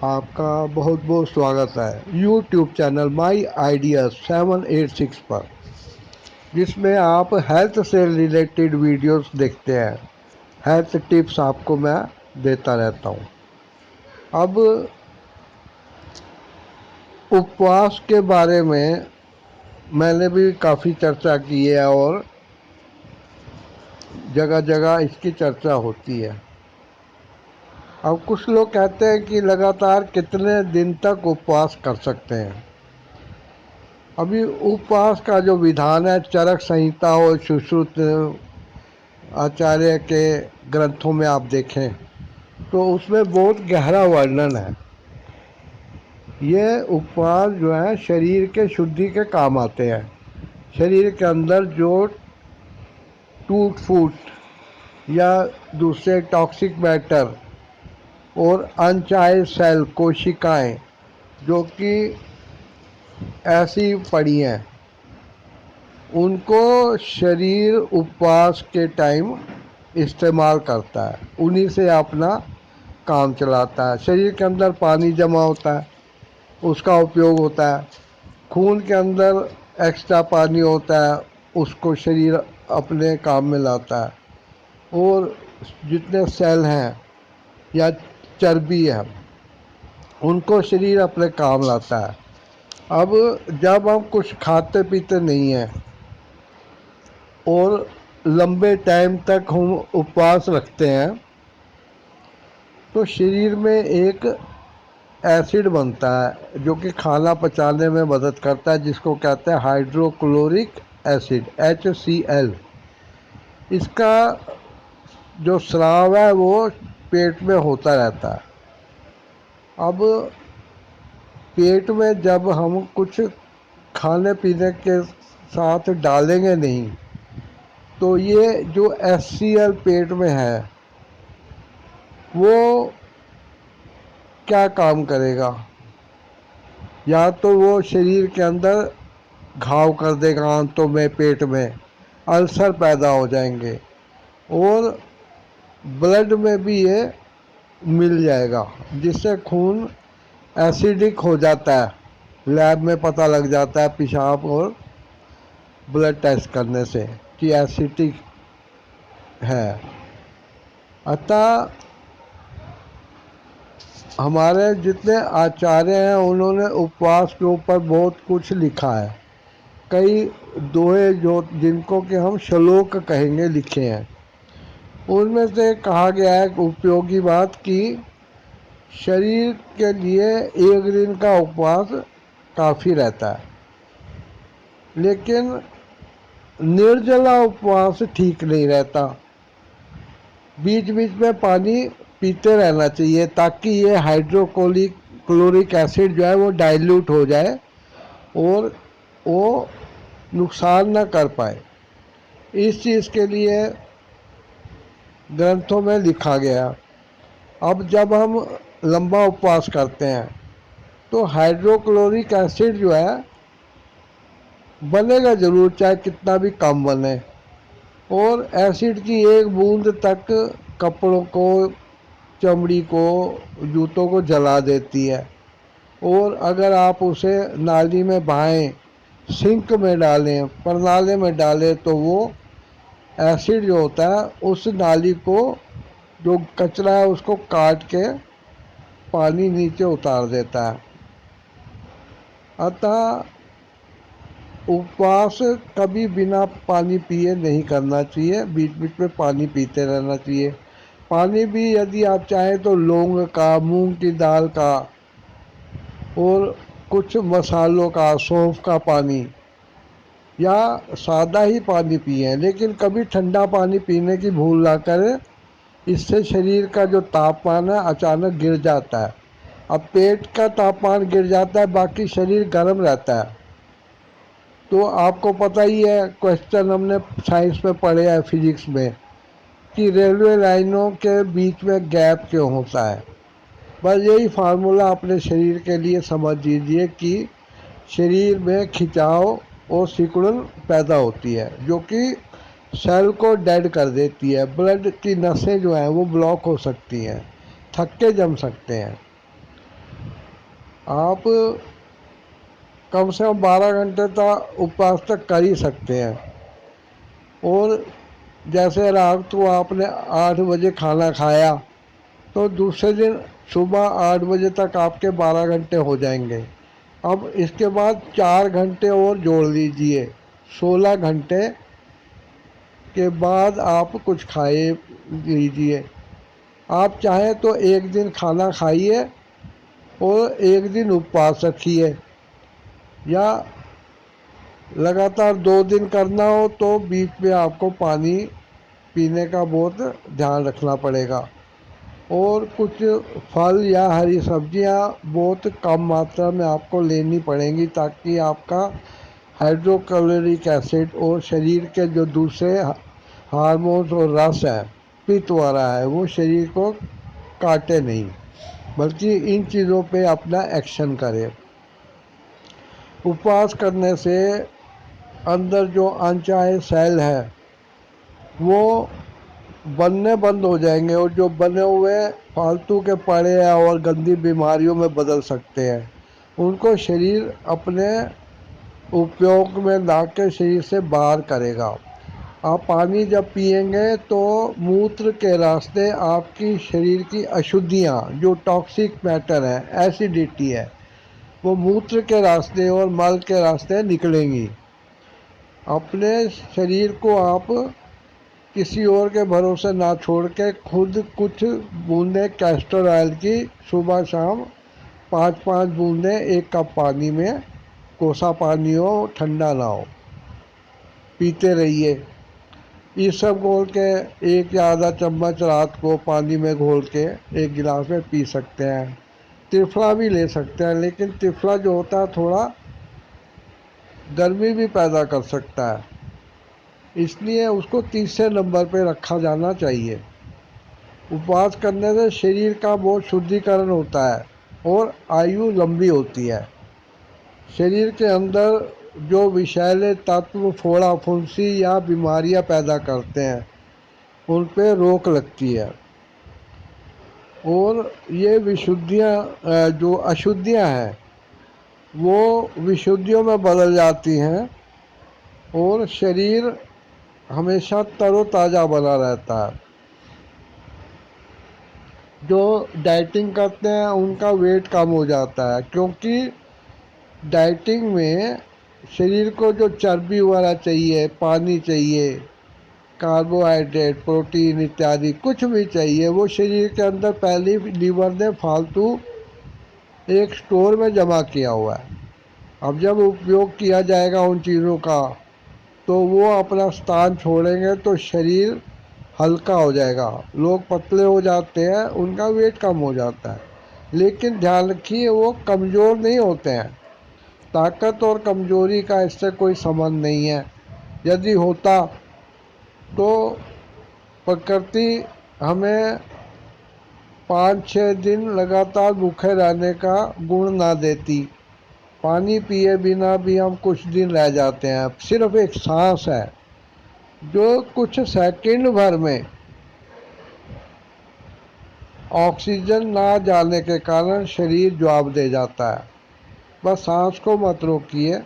آپ کا بہت بہت سواگت ہے یوٹیوب چینل مائی آئیڈیاز 786 پر، جس میں آپ ہیلتھ سے ریلیٹڈ ویڈیوز دیکھتے ہیں۔ ہیلتھ ٹپس آپ کو میں دیتا رہتا ہوں۔ اب اپواس کے بارے میں نے بھی کافی چرچا کی ہے اور جگہ جگہ اس کی چرچا ہوتی ہے۔ اب کچھ لوگ کہتے ہیں کہ لگاتار کتنے دن تک اپواس کر سکتے ہیں۔ ابھی اپواس کا جو ودھان ہے چرک سنہتا اور سشرت آچاریہ کے گرنتھوں میں آپ دیکھیں تو اس میں بہت گہرا ورنن ہے۔ یہ اپواس جو ہے شریر کے شدھی کے کام آتے ہیں۔ شریر کے اندر جو ٹوٹ پھوٹ یا دوسرے ٹاکسک میٹر اور انچاہے سیل کوشکائیں جو کہ ایسی پڑی ہیں، ان کو شریر اپواس کے ٹائم استعمال کرتا ہے، انہی سے اپنا کام چلاتا ہے۔ شریر کے اندر پانی جمع ہوتا ہے، اس کا اپیوگ ہوتا ہے۔ خون کے اندر ایکسٹرا پانی ہوتا ہے، اس کو شریر اپنے کام میں لاتا ہے۔ اور جتنے سیل ہیں یا چربی ہے ان کو شریر اپنے کام لاتا ہے۔ اب جب ہم کچھ کھاتے پیتے نہیں ہیں اور لمبے ٹائم تک ہم اپواس رکھتے ہیں تو شریر میں ایک ایسڈ بنتا ہے جو کہ کھانا پچانے میں مدد کرتا ہے، جس کو کہتے ہیں ہائیڈرو کلورک ایسڈ HCl۔ اس کا جو سراو ہے وہ پیٹ میں ہوتا رہتا ہے۔ اب پیٹ میں جب ہم کچھ کھانے پینے کے ساتھ ڈالیں گے نہیں تو یہ جو HCl پیٹ میں ہے وہ کیا کام کرے گا؟ یا تو وہ شریر کے اندر گھاؤ کر دے گا، آنتوں میں، پیٹ میں السر پیدا ہو جائیں گے، اور بلڈ میں بھی یہ مل جائے گا، جس سے خون ایسیڈک ہو جاتا ہے۔ لیب میں پتہ لگ جاتا ہے پیشاب اور بلڈ ٹیسٹ کرنے سے کہ ایسیڈک ہے۔ عطا ہمارے جتنے آچاریہ ہیں انہوں نے اپواس کے اوپر بہت کچھ لکھا ہے۔ کئی دوہے جو جن کو کہ ہم شلوک کہیں گے لکھے ہیں۔ ان میں سے کہا گیا ہے کہ اپیوگی بات کی شریر کے لیے ایک دن کا اپواس کافی رہتا ہے، لیکن نرجلا اپواس ٹھیک نہیں رہتا۔ بیچ بیچ میں پانی پیتے رہنا چاہیے تاکہ یہ ہائیڈرو کلورک ایسڈ جو ہے وہ ڈائلیوٹ ہو جائے اور وہ نقصان نہ کر پائے۔ اس چیز کے لیے گرنتھوں میں لکھا گیا۔ اب جب ہم لمبا اپواس کرتے ہیں تو ہائیڈرو کلورک ایسڈ جو ہے بنے گا ضرور، چاہے کتنا بھی کم بنے، اور ایسڈ کی ایک بوند تک کپڑوں کو، چمڑی کو، جوتوں کو جلا دیتی ہے۔ اور اگر آپ اسے نالی میں بہائیں، سنک میں ڈالیں، پرنالے میں ڈالیں تو وہ ایسڈ جو ہوتا ہے اس نالی کو، جو کچرا ہے اس کو کاٹ کے پانی نیچے اتار دیتا ہے۔ اتہ اپواس کبھی بنا پانی پیے نہیں کرنا چاہیے، بیچ بیچ میں پانی پیتے رہنا چاہیے۔ پانی بھی یدی آپ چاہیں تو لونگ کا، مونگ کی دال کا اور کچھ مسالوں کا، سونف کا پانی یا سادہ ہی پانی پئیں، لیکن کبھی ٹھنڈا پانی پینے کی بھول نہ کریں۔ اس سے شریر کا جو تاپمان ہے اچانک گر جاتا ہے۔ اب پیٹ کا تاپمان گر جاتا ہے، باقی شریر گرم رہتا ہے۔ تو آپ کو پتہ ہی ہے، کوشچن ہم نے سائنس میں پڑھے ہے، فزکس میں، کہ ریلوے لائنوں کے بیچ میں گیپ کیوں ہوتا ہے۔ بس یہی فارمولہ اپنے شریر کے لیے سمجھ لیجیے کہ شریر میں کھنچاؤ اور سکڑن پیدا ہوتی ہے جو کہ سیل کو ڈیڈ کر دیتی ہے۔ بلڈ کی نسیں جو ہیں وہ بلاک ہو سکتی ہیں، تھکے جم سکتے ہیں۔ آپ کم سے کم 12 گھنٹے تک اپواس تک کر ہی سکتے ہیں. اور جیسے رات کو آپ نے 8 بجے کھانا کھایا تو دوسرے دن صبح 8 بجے تک آپ کے 12 گھنٹے ہو جائیں گے. اب اس کے بعد 4 گھنٹے اور جوڑ لیجئے، 16 گھنٹے کے بعد آپ کچھ کھائے لیجئے. آپ چاہیں تو ایک دن کھانا کھائیے اور ایک دن اپواس رکھیے، یا لگاتار 2 دن کرنا ہو تو بیچ میں آپ کو پانی پینے کا بہت دھیان رکھنا پڑے گا. اور کچھ پھل یا ہری سبزیاں بہت کم ماترا میں آپ کو لینی پڑیں گی تاکہ آپ کا ہائڈروکلورک ایسڈ اور شریر کے جو دوسرے ہارمونز اور رس ہے پت وغیرہ ہے وہ شریر کو کاٹے نہیں، بلکہ ان چیزوں پہ اپنا ایکشن کرے. اپواس کرنے سے اندر جو انچاہے سیل ہے وہ بننے بند ہو جائیں گے، اور جو بنے ہوئے فالتو کے پڑے ہیں اور گندی بیماریوں میں بدل سکتے ہیں ان کو شریر اپنے اپیوگ میں لا کے شریر سے باہر کرے گا. آپ پانی جب پئیں گے تو موتر کے راستے آپ کی شریر کی اشدھیاں جو ٹاکسک میٹر ہے، ایسیڈیٹی ہے، وہ موتر کے راستے اور مل کے راستے نکلیں گی. اپنے شریر کو آپ کسی اور کے بھروسے نہ چھوڑ کے خود کچھ بوندیں کیسٹر آئل کی صبح شام 5 5 بوندیں 1 کپ پانی میں، کوسا پانی ہو ٹھنڈا نہ ہو، پیتے رہیے. یہ سب گھول کے 1 یا آدھا چمچ رات کو پانی میں گھول کے 1 گلاس میں پی سکتے ہیں. ترفلا بھی لے سکتے ہیں، لیکن ترفلا جو ہوتا ہے تھوڑا گرمی بھی پیدا کر سکتا ہے، اس لیے اس کو تیسرے نمبر پہ رکھا جانا چاہیے. اپواس کرنے سے شریر کا بہت شدھیکرن ہوتا ہے اور آیو لمبی ہوتی ہے. شریر کے اندر جو وشیلے تتو پھوڑا پھنسی یا بیماریاں پیدا کرتے ہیں ان پہ روک لگتی ہے، اور یہ وشدھیاں جو اشدھیاں ہیں وہ وشدھیوں میں بدل جاتی ہیں اور شریر ہمیشہ تر و تازہ بنا رہتا ہے. جو ڈائٹنگ کرتے ہیں ان کا ویٹ کم ہو جاتا ہے، کیونکہ ڈائٹنگ میں شریر کو جو چربی وغیرہ چاہیے، پانی چاہیے، کاربوہائیڈریٹ، پروٹین اتیادی کچھ بھی چاہیے، وہ شریر کے اندر پہلے لیور نے فالتو ایک اسٹور میں جمع کیا ہوا ہے. اب جب اپیوگ کیا جائے گا ان چیزوں کا تو وہ اپنا استان چھوڑیں گے تو شریر ہلکا ہو جائے گا. لوگ پتلے ہو جاتے ہیں، ان کا ویٹ کم ہو جاتا ہے، لیکن دھیان رکھیے وہ کمزور نہیں ہوتے ہیں. طاقت اور کمزوری کا اس سے کوئی سبندھ نہیں ہے. یدی ہوتا تو پرکرتی ہمیں 5 6 دن لگاتار بھوکے رہنے کا گن نہ دیتی. پانی پیے بنا بھی ہم کچھ دن رہ جاتے ہیں. صرف ایک سانس ہے جو کچھ سیکنڈ بھر میں آکسیجن نہ جانے کے کارن شریر جواب دے جاتا ہے. بس سانس کو مت روکیے.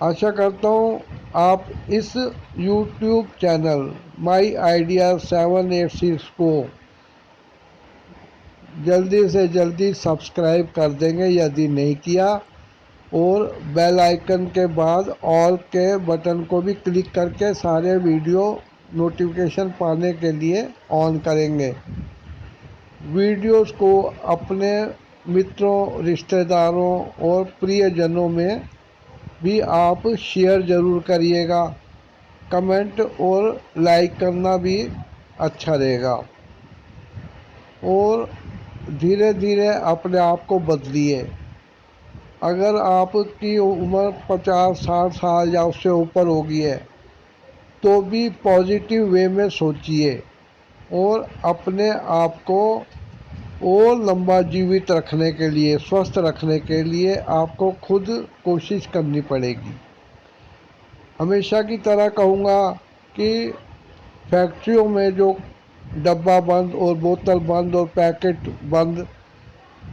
آشا کرتا ہوں آپ اس یوٹیوب چینل مائی آئیڈیا 786 کو جلدی سے جلدی سبسکرائب کر دیں گے یدی نہیں کیا، اور بیل آئیکن کے بعد آل کے بٹن کو بھی کلک کر کے سارے ویڈیو نوٹیفیکیشن پانے کے لیے آن کریں گے. ویڈیوز کو اپنے متروں، رشتہ داروں اور پریہ جنوں میں بھی آپ شیئر ضرور کریے گا. کمنٹ اور لائک کرنا بھی اچھا رہے گا. اور دھیرے دھیرے اپنے آپ کو بدلیے. اگر آپ کی عمر 50 60 سال یا اس سے اوپر ہوگی ہے تو بھی پازیٹیو وے میں سوچیے اور اپنے آپ کو اور لمبا جیوت رکھنے کے لیے، سوستھ رکھنے کے لیے آپ کو خود کوشش کرنی پڑے گی. ہمیشہ کی طرح کہوں گا کہ فیکٹریوں میں جو ڈبہ بند اور بوتل بند اور پیکٹ بند